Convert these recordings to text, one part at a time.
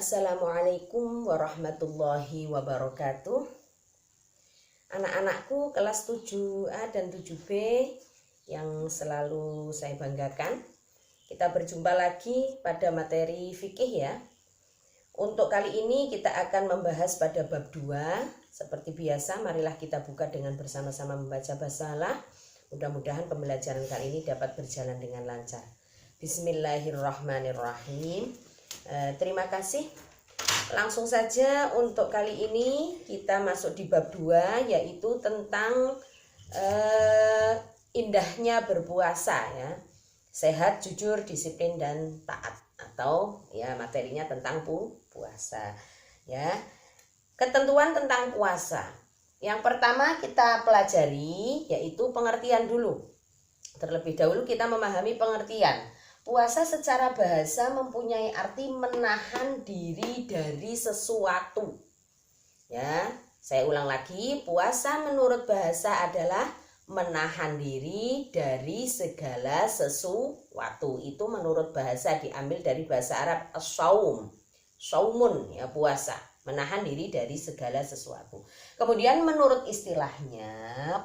Assalamualaikum warahmatullahi wabarakatuh. Anak-anakku kelas 7A dan 7B yang selalu saya banggakan. Kita berjumpa lagi pada materi fikih ya. Untuk kali ini kita akan membahas pada bab 2. Seperti biasa, marilah kita buka dengan bersama-sama membaca basalah. Mudah-mudahan pembelajaran kali ini dapat berjalan dengan lancar. Bismillahirrahmanirrahim. Terima kasih. Langsung saja untuk kali ini kita masuk di bab 2, yaitu tentang indahnya berpuasa ya. Sehat, jujur, disiplin dan taat, atau ya materinya tentang puasa ya. Ketentuan tentang puasa. Yang pertama kita pelajari yaitu pengertian dulu. Terlebih dahulu kita memahami pengertian. Puasa secara bahasa mempunyai arti menahan diri dari sesuatu. Ya, saya ulang lagi, puasa menurut bahasa adalah menahan diri dari segala sesuatu. Itu menurut bahasa, diambil dari bahasa Arab as-saum. Saumun ya, puasa, menahan diri dari segala sesuatu. Kemudian menurut istilahnya,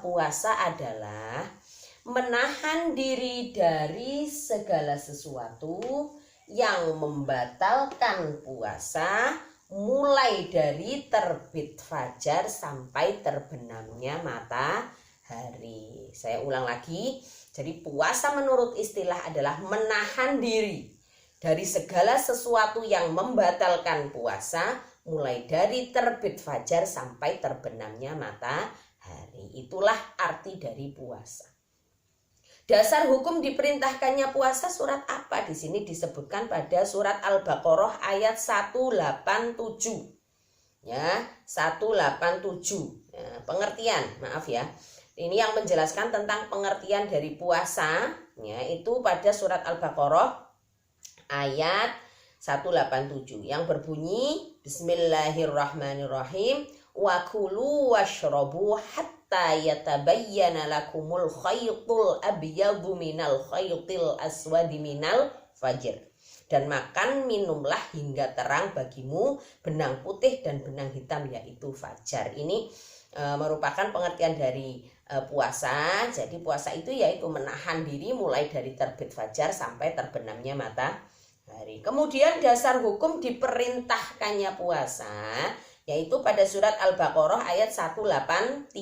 puasa adalah menahan diri dari segala sesuatu yang membatalkan puasa, mulai dari terbit fajar sampai terbenamnya matahari. Saya ulang lagi, jadi puasa menurut istilah adalah menahan diri dari segala sesuatu yang membatalkan puasa, mulai dari terbit fajar sampai terbenamnya matahari. Itulah arti dari puasa. Dasar hukum diperintahkannya puasa surat apa? Di sini disebutkan pada surat Al-Baqarah ayat 187. Ya, 187. Ya, pengertian, maaf ya. Ini yang menjelaskan tentang pengertian dari puasa, ya, itu pada surat Al-Baqarah ayat 187 yang berbunyi Bismillahirrahmanirrahim wa kulu washrabu hatta yatabayyana lakumul khaytul abyadu minal khaytil aswadi minal fajr. Dan makan minumlah hingga terang bagimu benang putih dan benang hitam yaitu fajar. Ini merupakan pengertian dari puasa. Jadi puasa itu yaitu menahan diri mulai dari terbit fajar sampai terbenamnya matahari. Kemudian dasar hukum diperintahkannya puasa yaitu pada surat Al-Baqarah ayat 183.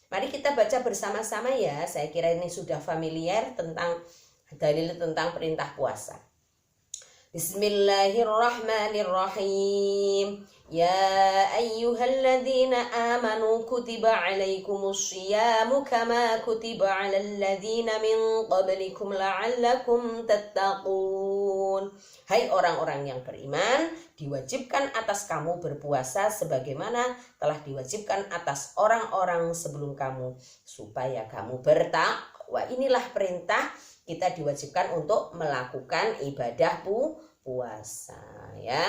Mari kita baca bersama-sama ya. Saya kira ini sudah familiar tentang dalil tentang perintah puasa. Bismillahirrahmanirrahim. Ya ayyuhalladzina amanu kutiba alaikumus syiyamu kama kutiba alal ladzina min qablikum la'allakum tattaqun. Hai orang-orang yang beriman, diwajibkan atas kamu berpuasa sebagaimana telah diwajibkan atas orang-orang sebelum kamu supaya kamu bertakwa. Inilah perintah, kita diwajibkan untuk melakukan ibadah puasa ya.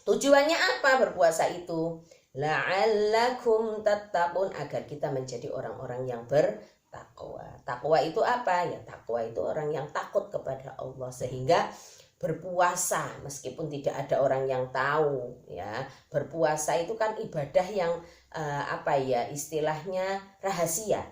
Tujuannya apa berpuasa itu? La'allakum tattaqun, agar kita menjadi orang-orang yang bertakwa. Takwa itu apa? Ya takwa itu orang yang takut kepada Allah, sehingga berpuasa meskipun tidak ada orang yang tahu ya. Berpuasa itu kan ibadah yang istilahnya rahasia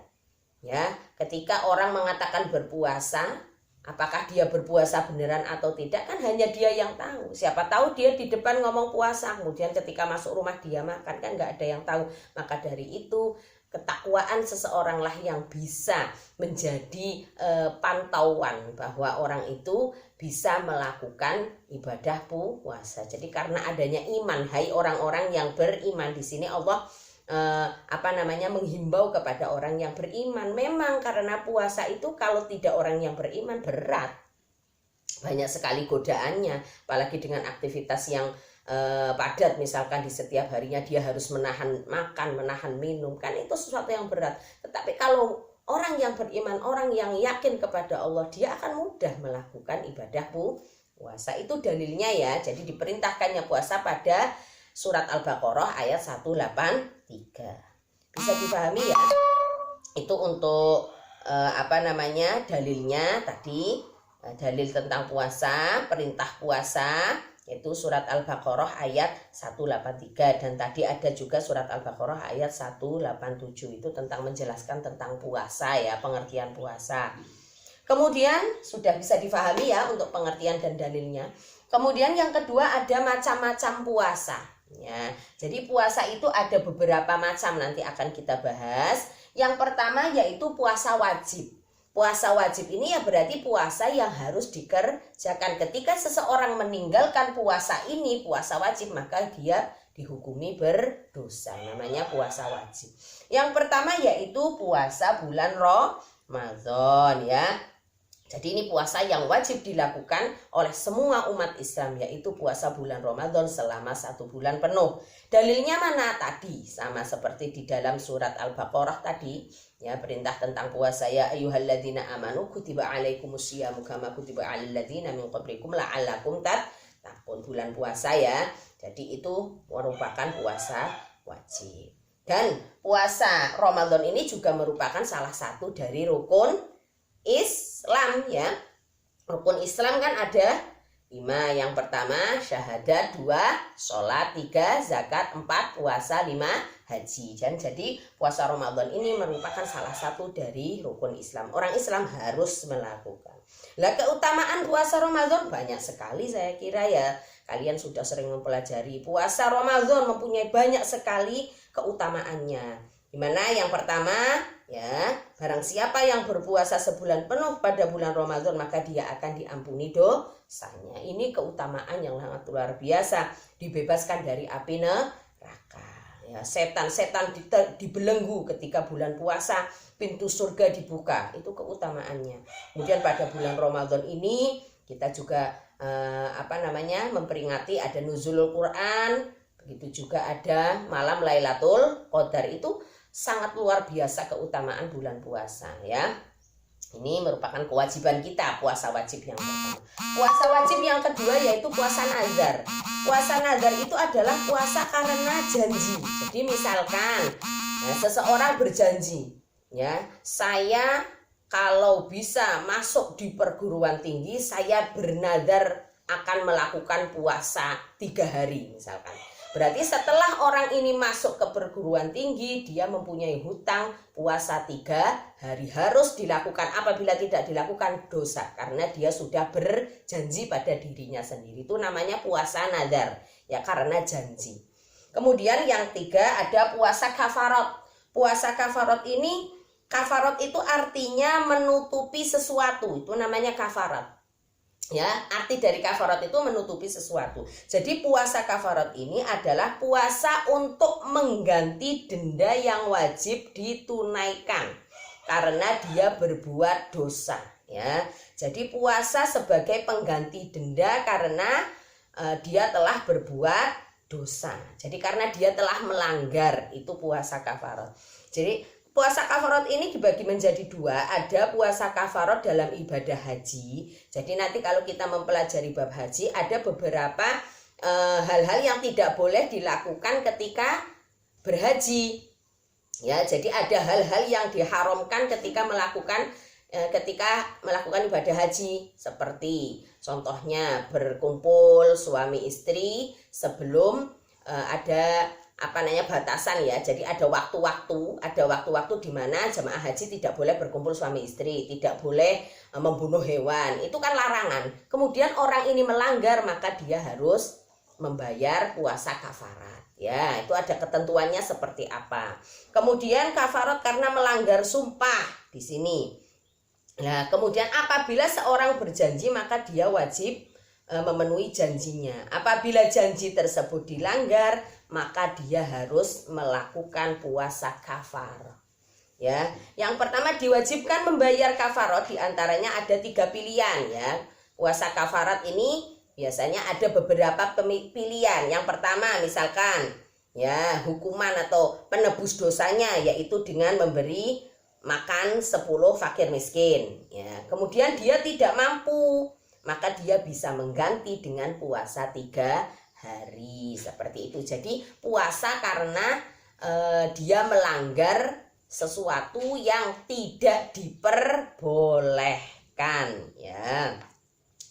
ya. Ketika orang mengatakan berpuasa, apakah dia berpuasa beneran atau tidak kan hanya dia yang tahu. Siapa tahu dia di depan ngomong puasa, kemudian ketika masuk rumah dia makan, kan nggak ada yang tahu. Maka dari itu ketakwaan seseoranglah yang bisa menjadi pantauan bahwa orang itu bisa melakukan ibadah puasa. Jadi karena adanya iman, hai orang-orang yang beriman, di sini Allah menghimbau kepada orang yang beriman. Memang karena puasa itu kalau tidak orang yang beriman berat, banyak sekali godaannya, apalagi dengan aktivitas yang padat, misalkan di setiap harinya dia harus menahan makan, menahan minum, kan itu sesuatu yang berat. Tetapi kalau orang yang beriman, orang yang yakin kepada Allah, dia akan mudah melakukan ibadah puasa. Itu dalilnya ya. Jadi diperintahkannya puasa pada surat Al-Baqarah ayat 183. Bisa dipahami ya? Itu untuk dalilnya tadi, dalil tentang puasa, perintah puasa. yaitu surat Al-Baqarah ayat 183, dan tadi ada juga surat Al-Baqarah ayat 187 itu tentang menjelaskan tentang puasa ya, pengertian puasa. Kemudian sudah bisa difahami ya untuk pengertian dan dalilnya. Kemudian yang kedua ada macam-macam puasa ya. Jadi puasa itu ada beberapa macam, nanti akan kita bahas. Yang pertama yaitu puasa wajib. Puasa wajib ini ya berarti puasa yang harus dikerjakan. Ketika seseorang meninggalkan puasa ini, puasa wajib, maka dia dihukumi berdosa. Namanya puasa wajib. Yang pertama yaitu puasa bulan Ramadan ya. Jadi ini puasa yang wajib dilakukan oleh semua umat Islam, yaitu puasa bulan Ramadan selama 1 bulan penuh. Dalilnya mana? Tadi sama seperti di dalam surat Al-Baqarah tadi ya, perintah tentang puasa, ya ayyuhalladzina amanu kutiba alaikumusyiyamu kama kutiba alal ladzina min qablikum la'allakum tattaqun. Bulan puasa ya. Jadi itu merupakan puasa wajib. Dan puasa Ramadan ini juga merupakan salah satu dari rukun Islam ya. Rukun Islam kan ada 5. Yang pertama syahadat, 2 sholat, 3 zakat, 4 puasa, 5 haji. Dan jadi puasa Ramadan ini merupakan salah satu dari rukun Islam. Orang Islam harus melakukan. Lah keutamaan puasa Ramadan banyak sekali, saya kira ya kalian sudah sering mempelajari. Puasa Ramadan mempunyai banyak sekali keutamaannya. Dimana yang pertama ya, barang siapa yang berpuasa sebulan penuh pada bulan Ramadan maka dia akan diampuni dosanya. Ini keutamaan yang sangat luar biasa. Dibebaskan dari api neraka ya. Setan-setan dibelenggu ketika bulan puasa, pintu surga dibuka. Itu keutamaannya. Kemudian pada bulan Ramadan ini kita juga memperingati ada nuzulul Quran. Begitu juga ada malam Lailatul Qadar. Itu sangat luar biasa keutamaan bulan puasa ya. Ini merupakan kewajiban kita, puasa wajib yang pertama. Puasa wajib yang kedua yaitu puasa nazar. Puasa nazar itu adalah puasa karena janji. Jadi misalkan seseorang berjanji ya, saya kalau bisa masuk di perguruan tinggi, saya bernazar akan melakukan puasa 3 hari misalkan. Berarti setelah orang ini masuk ke perguruan tinggi, dia mempunyai hutang puasa 3 hari. Harus dilakukan, apabila tidak dilakukan dosa. Karena dia sudah berjanji pada dirinya sendiri. Itu namanya puasa nazar. Ya karena janji. Kemudian yang 3 ada puasa kafarat. Puasa kafarat ini, kafarat itu artinya menutupi sesuatu. Itu namanya kafarat. Ya, arti dari kafarat itu menutupi sesuatu. Jadi puasa kafarat ini adalah puasa untuk mengganti denda yang wajib ditunaikan karena dia berbuat dosa ya. Jadi puasa sebagai pengganti denda karena dia telah berbuat dosa. Jadi karena dia telah melanggar, itu puasa kafarat. Jadi puasa kafarat ini dibagi menjadi 2. Ada puasa kafarat dalam ibadah haji. Jadi nanti kalau kita mempelajari bab haji, ada beberapa hal-hal yang tidak boleh dilakukan ketika berhaji. Ya, jadi ada hal-hal yang diharamkan ketika melakukan ibadah haji, seperti contohnya berkumpul suami istri sebelum ada batasan ya. Jadi ada waktu-waktu di mana jemaah haji tidak boleh berkumpul suami istri, tidak boleh membunuh hewan. Itu kan larangan. Kemudian orang ini melanggar, maka dia harus membayar puasa kafarat. Ya, itu ada ketentuannya seperti apa. Kemudian kafarat karena melanggar sumpah di sini. Nah, kemudian apabila seorang berjanji maka dia wajib memenuhi janjinya. Apabila janji tersebut dilanggar, maka dia harus melakukan puasa kafarat. Ya, yang pertama diwajibkan membayar kafarat, diantaranya ada 3 pilihan ya. Puasa kafarat ini biasanya ada beberapa pilihan. Yang pertama misalkan ya hukuman atau penebus dosanya yaitu dengan memberi makan 10 fakir miskin. Ya, kemudian dia tidak mampu, maka dia bisa mengganti dengan puasa 3 hari seperti itu. Jadi puasa karena dia melanggar sesuatu yang tidak diperbolehkan ya.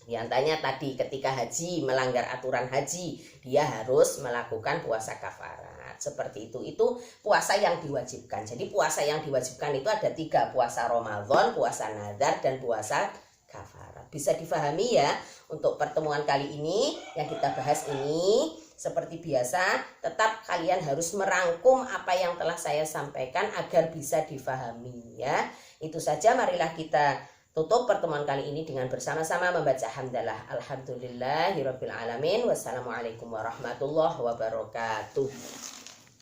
Di antaranya tadi ketika haji, melanggar aturan haji, dia harus melakukan puasa kafarat. Seperti itu. Itu puasa yang diwajibkan. Jadi puasa yang diwajibkan itu ada 3, puasa Ramadan, puasa nazar, dan puasa kafarat. Bisa difahami ya untuk pertemuan kali ini yang kita bahas ini. Seperti biasa, tetap kalian harus merangkum apa yang telah saya sampaikan agar bisa difahami ya. Itu saja, marilah kita tutup pertemuan kali ini dengan bersama-sama membaca hamdalah. Alhamdulillahirabbil alamin. Wassalamualaikum warahmatullahi wabarakatuh.